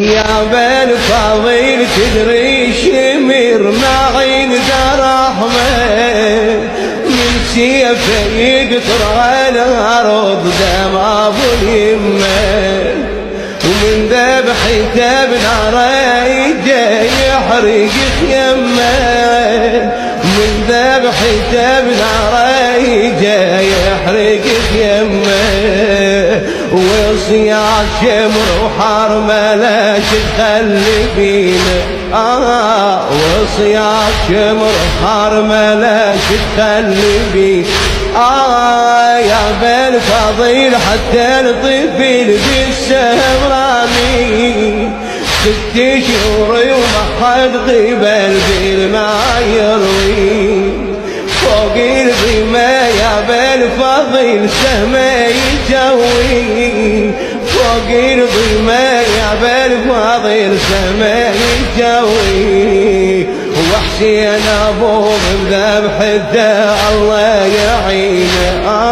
يا بالفاضل تدري شمر ما عين ذا رحمه من سيفه يقطر على الارض دم ابو اليمه ومن ذبحته بناره جاي يحرق خيمه من ذبحته بناره جاي يحرق خيمه وصياد شمر وحرمه لا تخلي بينا وصياد شمر وحرمه لا تخلي بينا يا بالفضيل حتى الطفل بالسهم رامي 6 شهور وما حد قبل بالماء يروي فوق الغيمة يا بالفضيل سما يجوي فوق الغيمة يا بالفضيل سما يجوي وحسين ابوه بذبحته الله يعينه